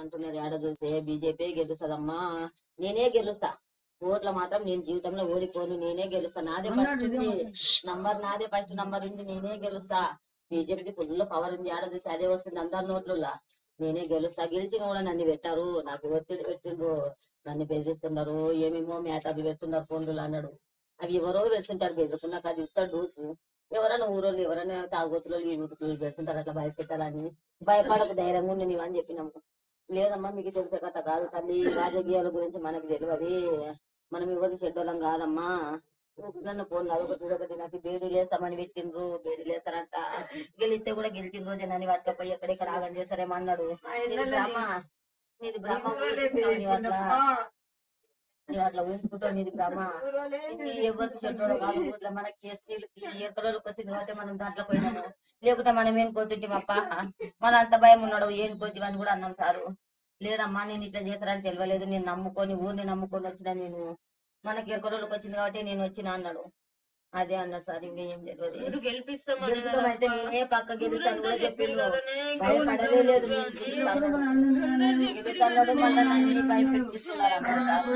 అంటున్నారు ఏడ చూసే బీజేపీ గెలుస్తుందమ్మా, నేనే గెలుస్తా, ఓట్ల మాత్రం నేను జీవితంలో ఓడిపోను, నేనే గెలుస్తా, నాదే ఫస్ట్ నంబర్, నాదే ఫస్ట్ నంబర్ ఉంది, నేనే గెలుస్తా. బీజేపీకి ఫుల్ పవర్ ఉంది, ఆడ చూసి అదే వస్తుంది అందరి నోట్లలో, నేనే గెలుస్తా. గెలిచిన కూడా నన్ను పెట్టారు, నాకు ఒత్తిడి పెట్టిండ్రు, నన్ను బెదిరిస్తున్నారు, ఏమేమో మ్యాటర్లు పెడుతున్నారు ఫోన్లు అన్నాడు. అవి ఎవరో పెడుతుంటారు బెదిరిపు, నాకు అది ఇస్తాడు డూసు. ఎవరైనా ఊరోళ్ళు ఎవరైనా తాగుతులు ఈ ఊతులు పెడుతుంటారు, అట్లా భయపెట్టాలని. భయపడకు, ధైర్యంగా ఉండి నీవు అని చెప్పినాము. లేదమ్మా మీకు తెలిసే కథ కాదు తల్లి, రాజకీయాల గురించి మనకు తెలియదు, మనం ఎవరిని చెడ్డోళ్ళం కాదమ్మా, నన్ను ఫోన్ అదొకటి నాకు బేడీలు వేస్తామని పెట్టిండ్రు, బేడీలు వేస్తారంట, గెలిస్తే కూడా గెలిచిన రోజే నన్ను పట్టుకపోయి ఎక్కడెక్కడ ఆగం చేస్తారేమో అన్నాడు. నీది బ్రహ్మ నీవు అట్లా ఊహించుకుంటావు, నీది బ్రహ్మ, ఎవరికి చెడ్డోడు కాదు, ఇట్లా మనకి ఎస్సీలకి ఎక్కడోళ్ళకి వచ్చింది కాబట్టి మనం దాంట్లో పోయినాము, లేకుంటే మనం ఏం కోతుంటిమప్ప, మన అంత భయం ఉన్నాడు ఏం కోతివని కూడా అన్నాం సారు. లేదమ్మా నేను ఇట్లా చేస్తారని తెలియలేదు, నేను నమ్ముకొని ఊరిని నమ్ముకొని వచ్చిన, నేను మనకి ఎక్కడోళ్ళకి వచ్చింది కాబట్టి నేను వచ్చిన అన్నాడు. అదే అన్నాడు సార్, ఇంకేం తెలియదు. గెలుస్తాం అయితే నేనే పక్క గెలుస్తాను కూడా చెప్పిండు, భయపడదే లేదు, గెలుస్తాను మళ్ళీ నన్ను భయపెట్టిస్తున్నారు అన్నారు సార్.